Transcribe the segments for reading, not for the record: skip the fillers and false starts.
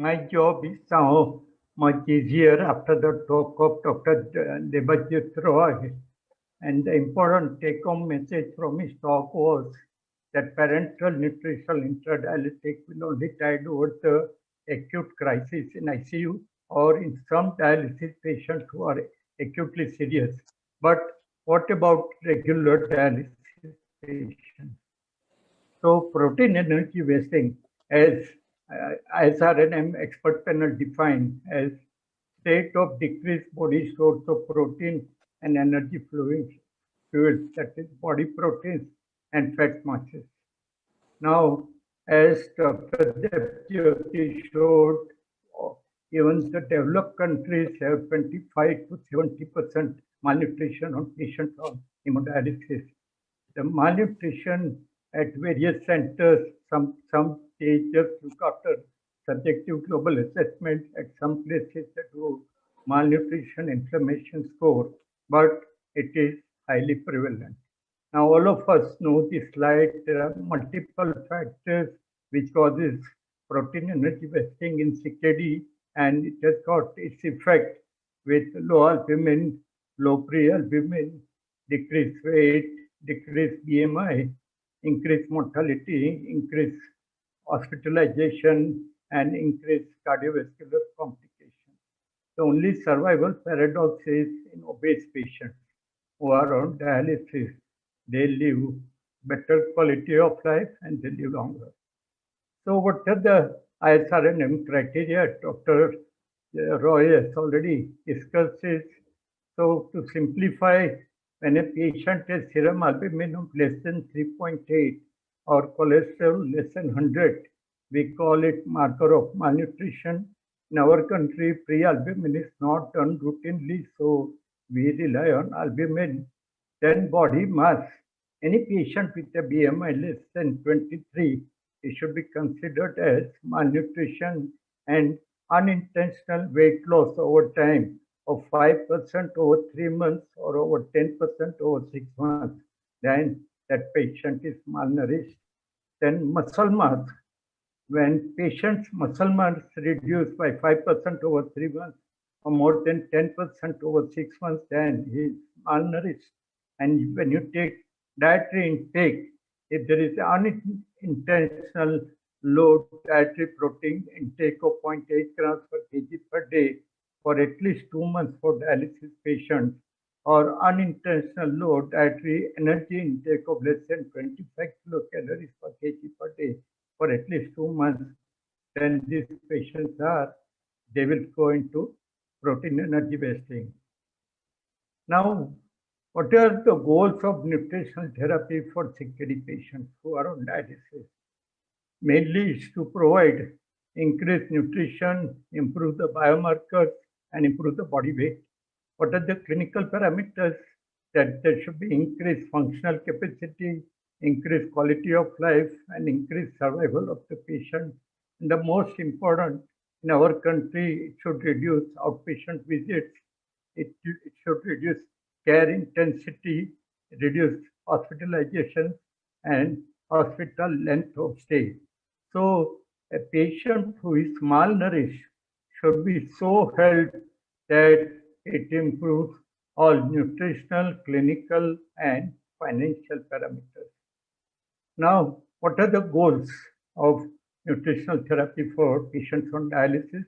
My job is now much easier after the talk of Dr. Debajit Roy. And the important take-home message from his talk was that parenteral nutritional intradialytic will only tide over the acute crisis in ICU or in some dialysis patients who are acutely serious. But what about regular dialysis patients? So protein energy wasting, as SRNM expert panel defined as state of decreased body stores of protein and energy fluids, that is body proteins and fat masses. Now, as Dr. Debjyoti showed, even the developed countries have 25 to 70% malnutrition on patients on hemodialysis. The malnutrition at various centers, some they just look after subjective global assessment, at some places that do malnutrition inflammation score, but it is highly prevalent. Now all of us know this slide. There are multiple factors which causes protein energy wasting in CKD, and it has got its effect with low albumin, low pre-albumin, decreased weight, decreased BMI, increased mortality, increased hospitalization, and increased cardiovascular complications. The only survival paradox is in obese patients who are on dialysis. They live better quality of life and they live longer. So what are the ISRNM criteria? Dr. Roy has already discussed this. So to simplify, when a patient has serum albumin of less than 3.8 or cholesterol less than 100, we call it marker of malnutrition. In our country, pre-albumin is not done routinely, so we rely on albumin. Then body mass. Any patient with a BMI less than 23, it should be considered as malnutrition and unintentional weight loss over time of 5% over 3 months or over 10% over 6 months. Then that patient is malnourished. Then muscle mass. When patient's muscle mass reduced by 5% over 3 months or more than 10% over 6 months, then he is malnourished. And when you take dietary intake, if there is unintentional low dietary protein intake of 0.8 grams per kg per day for at least 2 months for dialysis patients, or unintentional low dietary energy intake of less than 25 kilocalories per kg per day for at least 2 months, then these patients they will go into protein energy wasting. Now, what are the goals of nutritional therapy for CKD patients who are on dialysis? Mainly is to provide increased nutrition, improve the biomarkers, and improve the body weight. What are the clinical parameters? That there should be increased functional capacity, increased quality of life, and increased survival of the patient. And the most important, in our country, it should reduce outpatient visits. It should reduce care intensity, reduce hospitalization, and hospital length of stay. So a patient who is malnourished should be so helped that it improves all nutritional, clinical, and financial parameters. Now, what are the goals of nutritional therapy for patients on dialysis?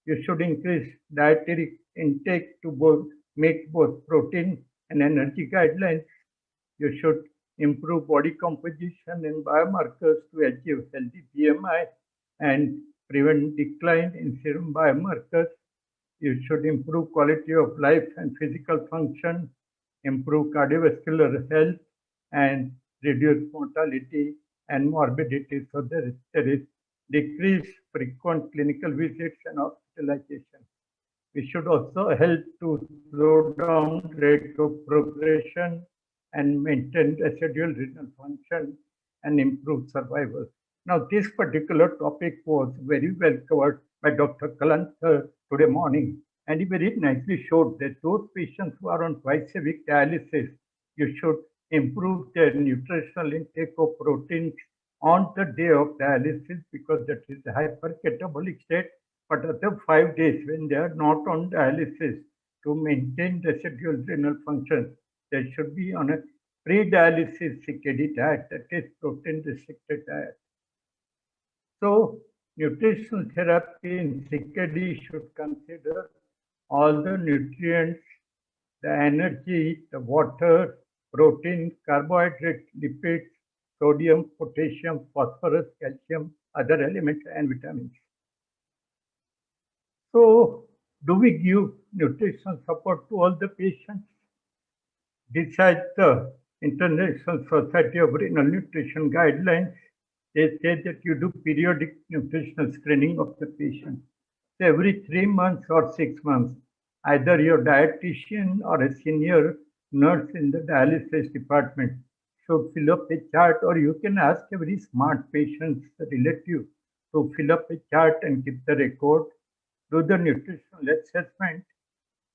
You should increase dietary intake to meet both protein and energy guidelines. You should improve body composition and biomarkers to achieve healthy BMI and prevent decline in serum biomarkers. You should improve quality of life and physical function, improve cardiovascular health, and reduce mortality and morbidity. So there is decreased frequent clinical visits and hospitalization. We should also help to slow down rate of progression and maintain residual renal function and improve survival. Now, this particular topic was very well covered by Dr. Kalanthar today morning, and he very nicely showed that those patients who are on twice-a-week dialysis, you should improve their nutritional intake of proteins on the day of dialysis because that is a hypercatabolic state, but other 5 days when they are not on dialysis to maintain residual renal function, they should be on a pre-dialysis CKD diet, that is protein-restricted diet. So nutritional therapy in CKD should consider all the nutrients, the energy, the water, protein, carbohydrate, lipids, sodium, potassium, phosphorus, calcium, other elements, and vitamins. So, do we give nutritional support to all the patients? Besides the International Society of Renal Nutrition guidelines, they say that you do periodic nutritional screening of the patient. So every 3 months or 6 months, either your dietitian or a senior nurse in the dialysis department should fill up a chart, or you can ask a very smart patient's relative to fill up a chart and keep the record, do the nutritional assessment,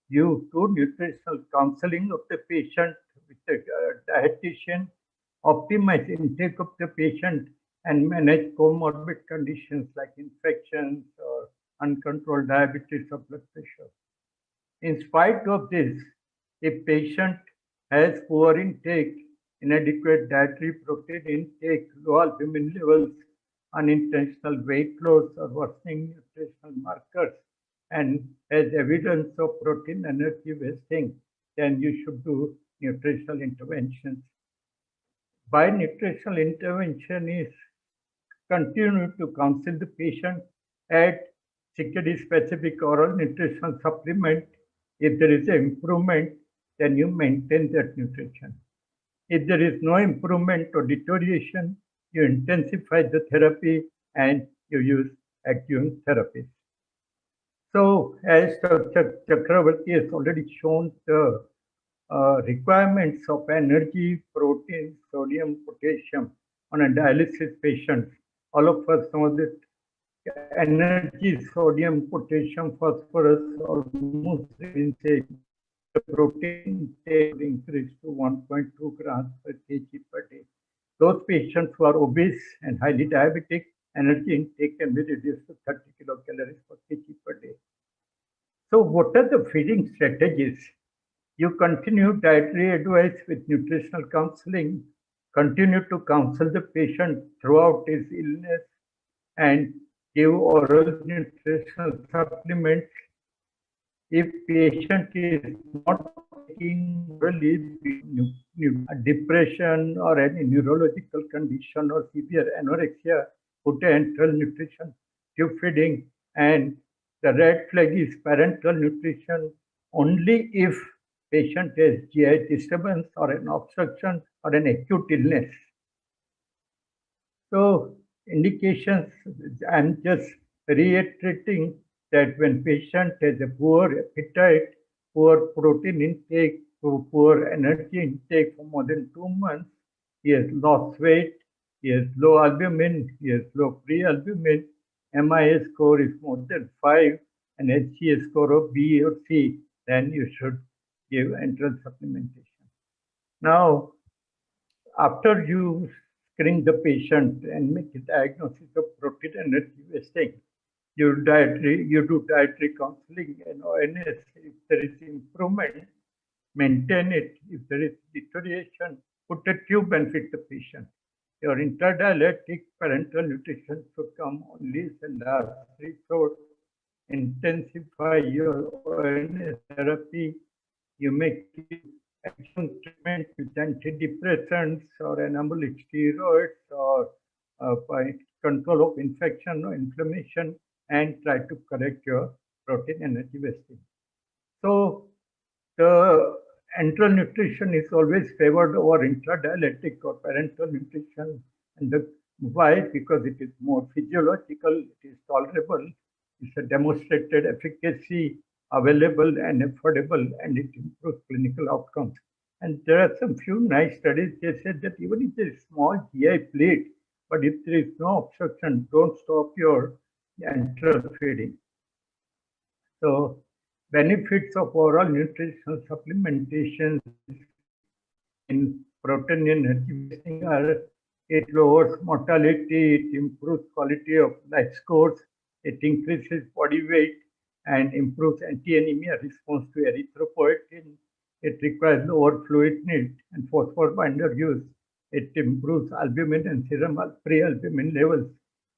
you do nutritional counseling of the patient with the dietitian, optimize intake of the patient, and manage comorbid conditions like infections or uncontrolled diabetes or blood pressure. In spite of this, if patient has poor intake, inadequate dietary protein intake, low albumin levels, unintentional weight loss or worsening nutritional markers, and has evidence of protein energy wasting, then you should do nutritional interventions. By nutritional intervention is continue to counsel the patient, add CKD specific oral nutritional supplement. If there is an improvement, then you maintain that nutrition. If there is no improvement or deterioration, you intensify the therapy and you use adjuvant therapies. So, as Dr. Chakravarti has already shown the requirements of energy, protein, sodium, potassium on a dialysis patient, all of us know that energy, sodium, potassium, phosphorus, almost insane. The protein intake increased to 1.2 grams per kg per day. Those patients who are obese and highly diabetic, energy intake can be reduced to 30 kilocalories per kg per day. So what are the feeding strategies? You continue dietary advice with nutritional counseling, continue to counsel the patient throughout his illness, and give oral nutritional supplements. If patient is not taking orally, depression or any neurological condition or severe anorexia, put enteral nutrition, tube feeding, and the red flag is parenteral nutrition only if patient has GI disturbance or an obstruction or an acute illness. So indications, I'm just reiterating that when patient has a poor appetite, poor protein intake, poor energy intake for more than 2 months, he has lost weight, he has low albumin, he has low pre-albumin, MIS score is more than 5, and HCA score of B or C, then you should give enteral supplementation. Now, after you screen the patient and make a diagnosis of protein energy wasting, you do dietary counseling and ONS. If there is improvement, maintain it. If there is deterioration, put a tube and feed the patient. Your interdialectic parenteral nutrition should come only as a last resort. Intensify your ONS therapy. You make adjunct treatment with antidepressants or anabolic steroids or by control of infection or inflammation, and try to correct your protein energy wasting. So the enteral nutrition is always favored over intradialectic or parenteral nutrition. And why? Because it is more physiological, it is tolerable, it's a demonstrated efficacy, available and affordable, and it improves clinical outcomes. And there are some few nice studies. They said that even if there is small GI plate, but if there is no obstruction, don't stop your enteral feeding. So benefits of oral nutritional supplementation in protein energy wasting are It lowers mortality, it improves quality of life scores, it increases body weight, and improves anti-anemia response to erythropoietin. It requires lower fluid need and phosphor binder use. It improves albumin and serum pre-albumin levels,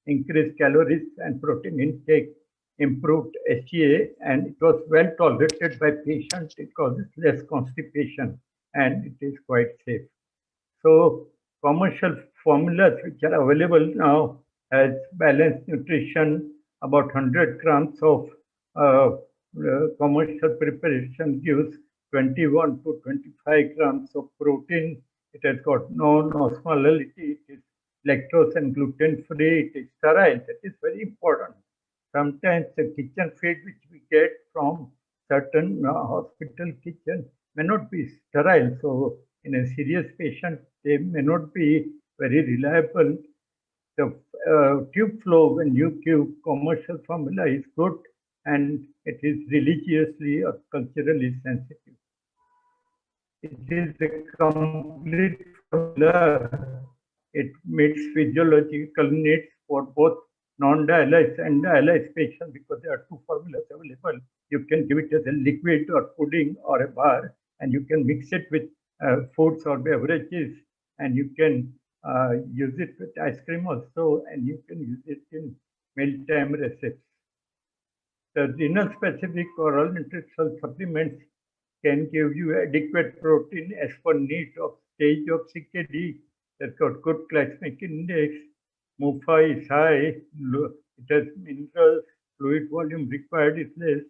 increased calories and protein intake, improved HGA, and it was well tolerated by patients. It causes less constipation, and it is quite safe. So commercial formulas which are available now as balanced nutrition, about 100 grams of commercial preparation gives 21 to 25 grams of protein. It has got no osmolality. It is lactose and gluten free. It is sterile. That is very important. Sometimes the kitchen feed which we get from certain hospital kitchen may not be sterile. So in a serious patient, they may not be very reliable. The tube flow when you give commercial formula is good and it is religiously or culturally sensitive. It is a complete formula. It meets physiological needs for both non-dialyzed and dialyzed patients because there are two formulas available. You can give it as a liquid or pudding or a bar, and you can mix it with foods or beverages, and you can use it with ice cream also, and you can use it in mealtime recipes. The renal specific oral nutritional supplements can give you adequate protein as per need of stage of CKD. That's got good glycemic index. MUFA is high. It has minerals. Fluid volume required is less.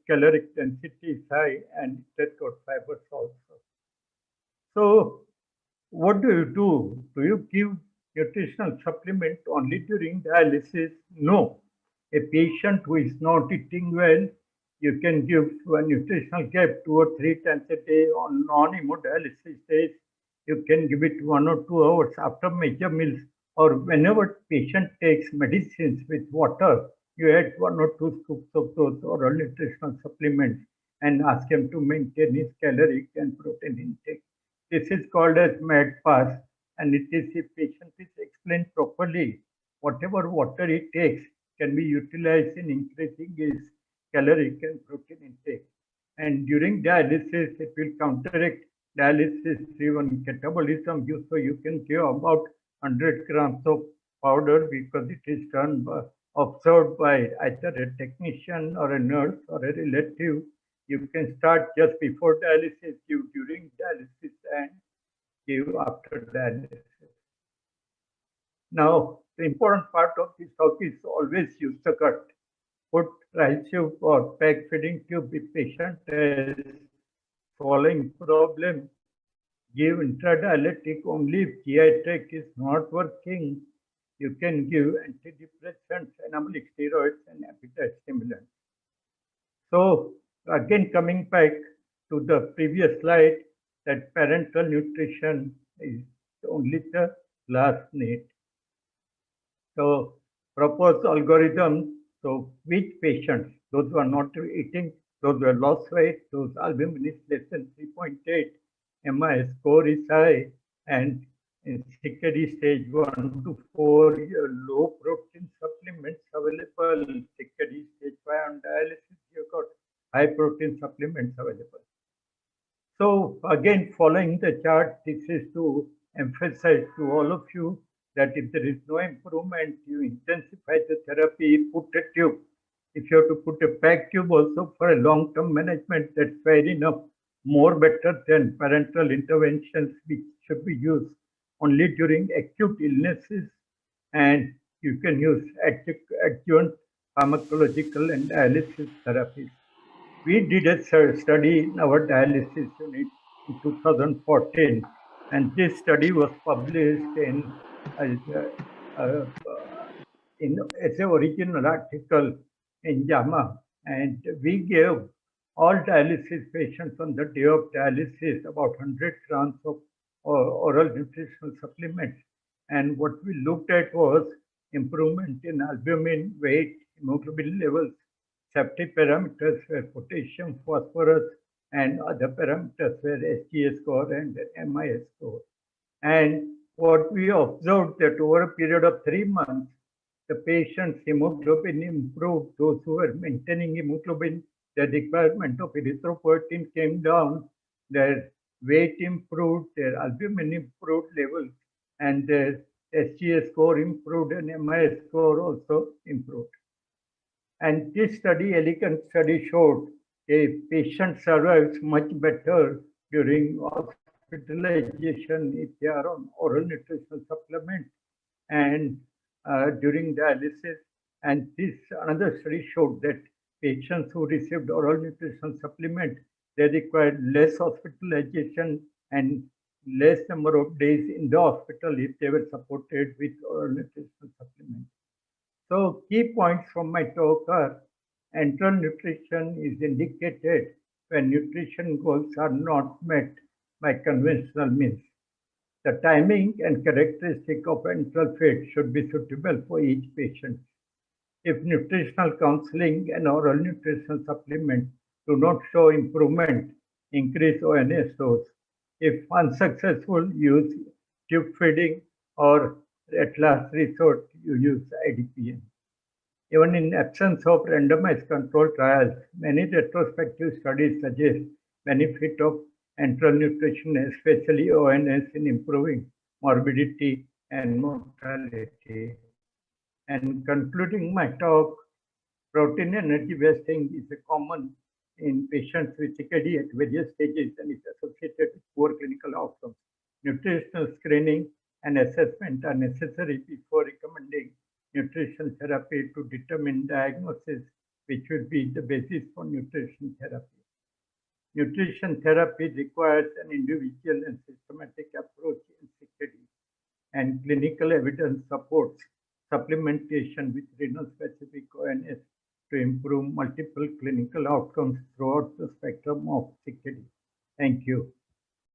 Caloric density is high, and it has got fibers also. So, what do? Do you give nutritional supplement only during dialysis? No. A patient who is not eating well, you can give a nutritional gap 2 or 3 times a day on non-hemodialysis days. You can give it 1 or 2 hours after major meals or whenever patient takes medicines with water, you add 1 or 2 scoops of those oral nutritional supplements and ask him to maintain his caloric and protein intake. This is called as MAD pass, and it is if patient is explained properly, whatever water he takes can be utilized in increasing his caloric and protein intake. And during dialysis, it will counteract dialysis-driven catabolism. So you can give about 100 grams of powder because it is done observed by either a technician or a nurse or a relative. You can start just before dialysis, give during dialysis, and give after dialysis. Now, the important part of this talk is always use the gut. Put rice tube or peg feeding tube if patient has swallowing problem. Give intradialytic only if GI tract is not working. You can give antidepressants, anabolic steroids, and appetite stimulants. So again, coming back to the previous slide, that parenteral nutrition is only the last need. So proposed algorithm, so which patients, those who are not eating, those who have lost weight, those albumin is less than 3.8, MI score is high, and in CKD stage 1 to 4, low protein supplements available. CKD stage 5 on dialysis, you've got high protein supplements available. So again, following the chart, this is to emphasize to all of you that if there is no improvement, you intensify the therapy, put a tube. If you have to put a PEG tube also for a long-term management, that's fair enough. More better than parenteral interventions, which should be used only during acute illnesses, and you can use adjuvant pharmacological and dialysis therapies. We did a study in our dialysis unit in 2014, and this study was published in as an original article in JAMA, and we gave all dialysis patients on the day of dialysis about 100 grams of oral nutritional supplements. And what we looked at was improvement in albumin, weight, hemoglobin levels, safety parameters were potassium, phosphorus, and other parameters were SGA score and MIS score. And What we observed that over a period of 3 months, the patient's hemoglobin improved. Those who were maintaining hemoglobin, the requirement of erythropoietin came down, their weight improved, their albumin improved levels, and their SGA score improved, and MIS score also improved. And this study, elegant study, showed a patient survives much better during hospitalization if they are on oral nutritional supplement and during dialysis. And this another study showed that patients who received oral nutrition supplement, they required less hospitalization and less number of days in the hospital if they were supported with oral nutrition supplement. So key points from my talk are enteral nutrition is indicated when nutrition goals are not met by conventional means. The timing and characteristic of enteral feed should be suitable for each patient. If nutritional counseling and oral nutrition supplement do not show improvement, increase ONS dose. If unsuccessful, use tube feeding, or at last resort, you use IDPN. Even in absence of randomized controlled trials, many retrospective studies suggest benefit of enteral nutrition, especially ONS, in improving morbidity and mortality. And concluding my talk, protein energy wasting is a common in patients with CKD at various stages and is associated with poor clinical outcomes. Nutritional screening and assessment are necessary before recommending nutrition therapy to determine diagnosis, which will be the basis for nutrition therapy. Nutrition therapy requires an individual and systematic approach in CKD, and clinical evidence supports supplementation with renal-specific ONS to improve multiple clinical outcomes throughout the spectrum of CKD. Thank you.